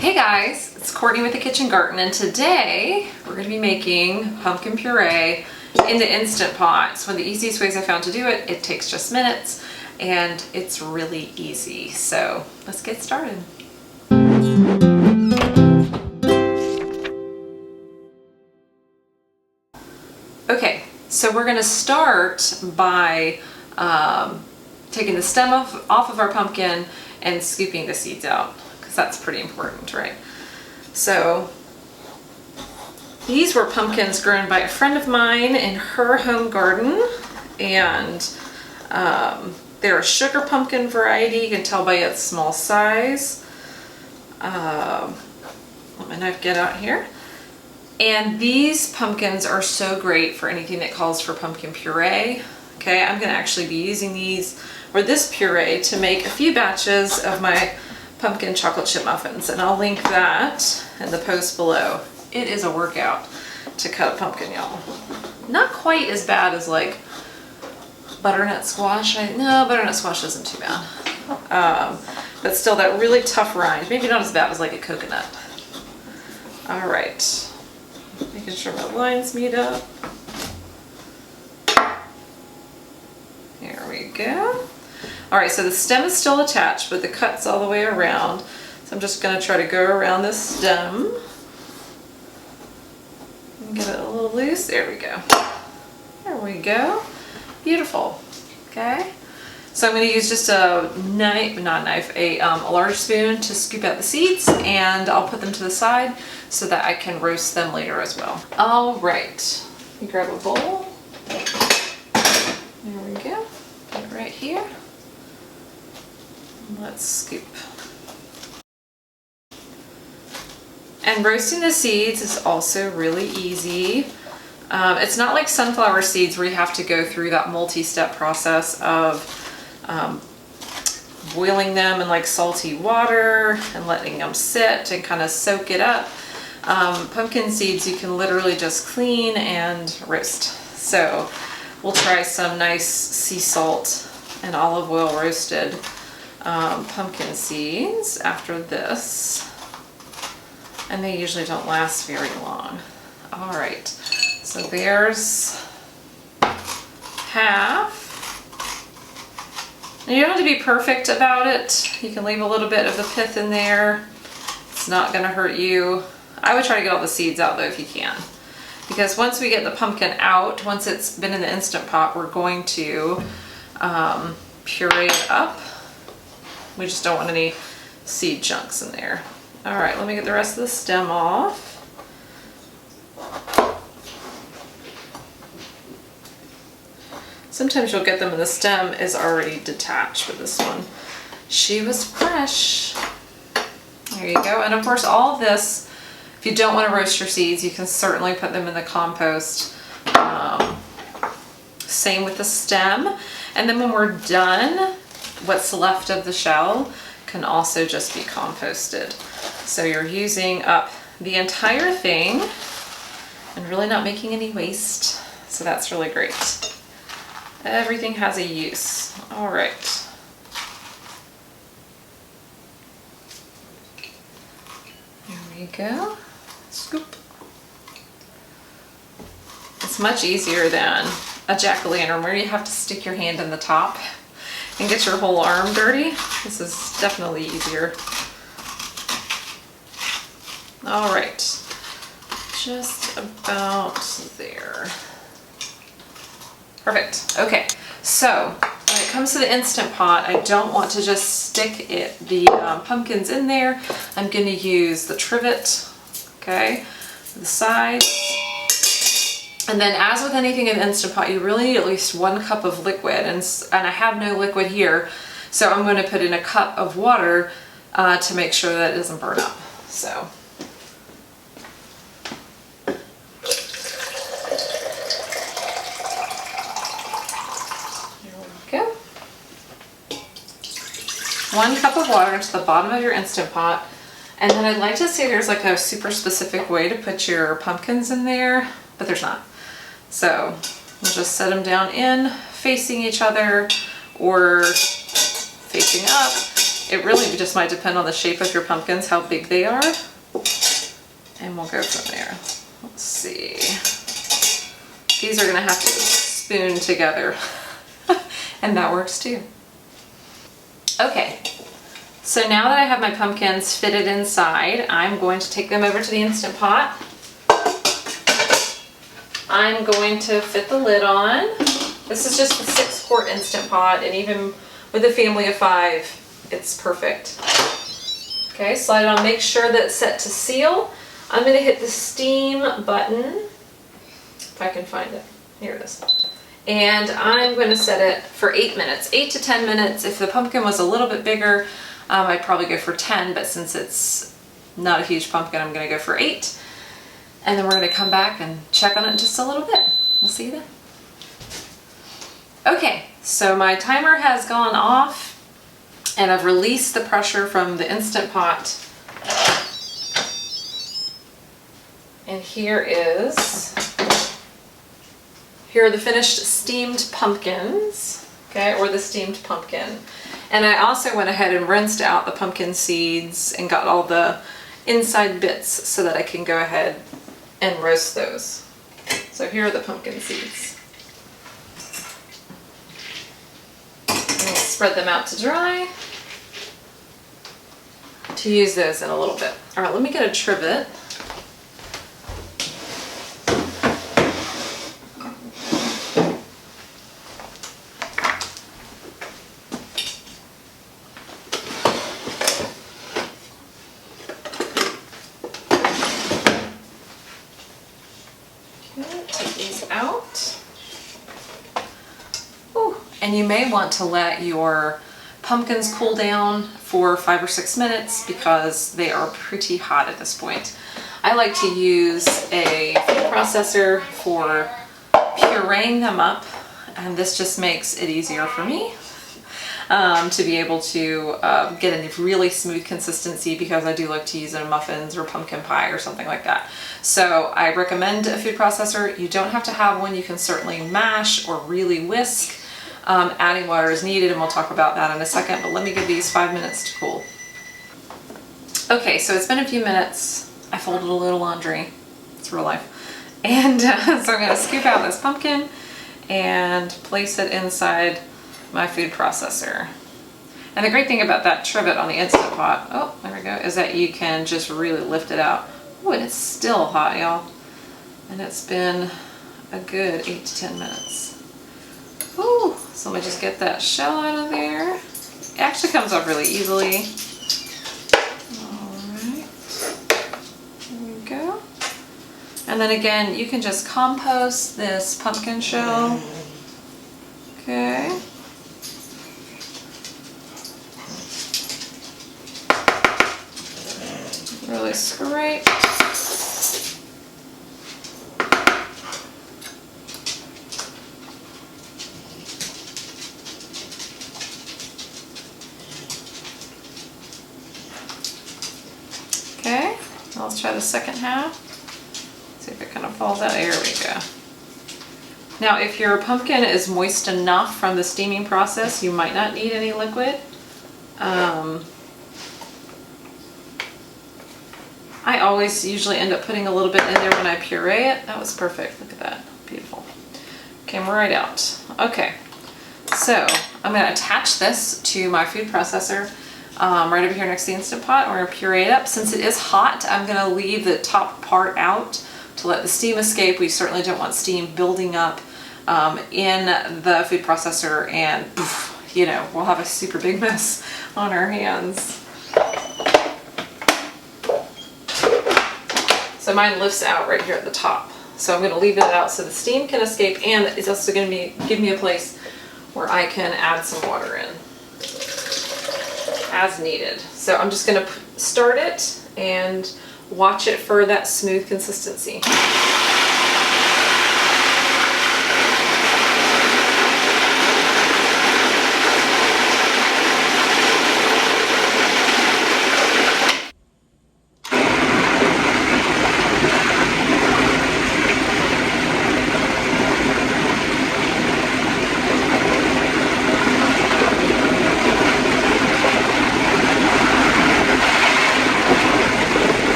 Hey guys, it's Courtney with the Kitchen Garten, and today we're going to be making pumpkin puree in the Instant Pot. It's one of the easiest ways I found to do it. It takes just minutes and it's really easy. So let's get started. Okay, so we're going to start by taking the stem off of our pumpkin and scooping the seeds out, because that's pretty important, right? So these were pumpkins grown by a friend of mine in her home garden, and they're a sugar pumpkin variety. You can tell by its small size. Let my knife get out here. And these pumpkins are so great for anything that calls for pumpkin puree. Okay, I'm gonna actually be using these, or this puree, to make a few batches of my pumpkin chocolate chip muffins, and I'll link that in the post below. It is a workout to cut a pumpkin, y'all. Not quite as bad as like butternut squash. No, butternut squash isn't too bad. But still, that really tough rind. Maybe not as bad as like a coconut. All right. Making sure my lines meet up. Here we go. All right, so the stem is still attached, but the cut's all the way around. So I'm just gonna try to go around this stem and get it a little loose. There we go. There we go. Beautiful. Okay. So I'm gonna use just a knife, a large spoon to scoop out the seeds, and I'll put them to the side so that I can roast them later as well. All right, you grab a bowl. There we go, put it right here. Let's scoop. And roasting the seeds is also really easy. It's not like sunflower seeds where you have to go through that multi-step process of boiling them in like salty water and letting them sit and kind of soak it up. Pumpkin seeds you can literally just clean and roast. So we'll try some nice sea salt and olive oil roasted pumpkin seeds after this, and they usually don't last very long. All right, so there's half. And you don't have to be perfect about it. You can leave a little bit of the pith in there. It's not gonna hurt you. I would try to get all the seeds out though if you can, because once we get the pumpkin out, once it's been in the Instant Pot, we're going to puree it up. We just don't want any seed chunks in there. All right, let me get the rest of the stem off. Sometimes you'll get them and the stem is already detached, but this one, she was fresh. There you go. And of course, all of this, if you don't want to roast your seeds, you can certainly put them in the compost. Same with the stem. And then when we're done, what's left of the shell can also just be composted. So you're using up the entire thing and really not making any waste. So that's really great. Everything has a use. All right. There we go. Scoop. It's much easier than a jack-o'-lantern where you have to stick your hand in the top and get your whole arm dirty. This is definitely easier. All right, just about there. Perfect. Okay, so when it comes to the Instant Pot, I don't want to just stick the pumpkins in there. I'm going to use the trivet, okay, for the sides. And then, as with anything in the Instant Pot, you really need at least 1 cup of liquid, and I have no liquid here, so I'm going to put in a cup of water to make sure that it doesn't burn up. So. There we go. 1 cup of water into the bottom of your Instant Pot, and then I'd like to say there's like a super specific way to put your pumpkins in there, but there's not. So we'll just set them down in, facing each other or facing up, It really just might depend on the shape of your pumpkins, how big they are. And we'll go from there. Let's see. These are gonna have to spoon together. And that works too. Okay, so now that I have my pumpkins fitted inside, I'm going to take them over to the Instant Pot. I'm going to fit the lid on. This is just the 6-quart Instant Pot, and even with a family of 5, it's perfect. Okay, slide it on, make sure that it's set to seal. I'm gonna hit the steam button, if I can find it. Here it is. And I'm going to set it for 8 minutes, 8 to 10 minutes. If the pumpkin was a little bit bigger, I'd probably go for 10, but since it's not a huge pumpkin, I'm going to go for 8. And then we're going to come back and check on it in just a little bit. We'll see you then. Okay, so my timer has gone off and I've released the pressure from the Instant Pot. And here are the finished steamed pumpkins, okay, or the steamed pumpkin. And I also went ahead and rinsed out the pumpkin seeds and got all the inside bits so that I can go ahead and roast those. So here are the pumpkin seeds. And spread them out to dry to use those in a little bit. All right, let me get a trivet. And you may want to let your pumpkins cool down for 5 or 6 minutes because they are pretty hot at this point. I like to use a food processor for pureeing them up, and this just makes it easier for me to be able to get a really smooth consistency, because I do like to use it in muffins or pumpkin pie or something like that. So I recommend a food processor. You don't have to have one. You can certainly mash or really whisk. Adding water is needed, and we'll talk about that in a second, but let me give these 5 minutes to cool. Okay, so it's been a few minutes. I folded a little laundry. It's real life. And so I'm going to scoop out this pumpkin and place it inside my food processor. And the great thing about that trivet on the Instant Pot, oh, there we go, is that you can just really lift it out. Oh, and it's still hot, y'all. And it's been a good 8 to 10 minutes. Ooh, so let me just get that shell out of there. It actually comes off really easily. Alright, there we go. And then again, you can just compost this pumpkin shell. Okay. Really scrape. Okay, now let's try the second half. See if it kind of falls out. There we go. Now, if your pumpkin is moist enough from the steaming process, you might not need any liquid. I always usually end up putting a little bit in there when I puree it. That was perfect. Look at that. Beautiful. Came right out. Okay, so I'm going to attach this to my food processor. Right over here next to the Instant Pot. We're going to puree it up. Since it is hot, I'm going to leave the top part out to let the steam escape. We certainly don't want steam building up in the food processor, and poof, you know, we'll have a super big mess on our hands. So mine lifts out right here at the top. So I'm going to leave it out so the steam can escape, and it's also going to give me a place where I can add some water in as needed. So I'm just going to start it and watch it for that smooth consistency.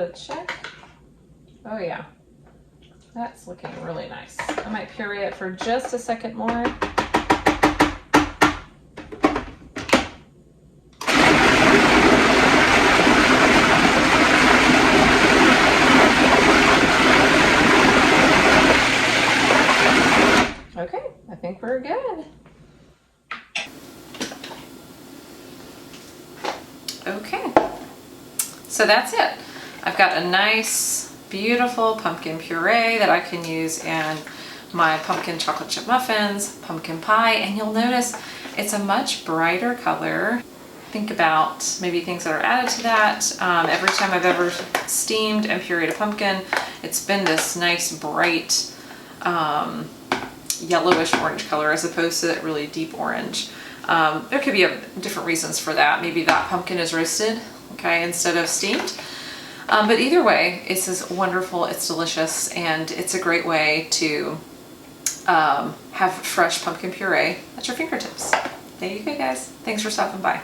it a check. Oh yeah, that's looking really nice. I might puree it for just a second more. Okay, I think we're good. Okay, so that's it. I've got a nice, beautiful pumpkin puree that I can use in my pumpkin chocolate chip muffins, pumpkin pie, and you'll notice it's a much brighter color. Think about maybe things that are added to that. Every time I've ever steamed and pureed a pumpkin, it's been this nice, bright, yellowish orange color as opposed to that really deep orange. There could be different reasons for that. Maybe that pumpkin is roasted, okay, instead of steamed. But either way, it's just wonderful, it's delicious, and it's a great way to have fresh pumpkin puree at your fingertips. There you go, guys. Thanks for stopping by.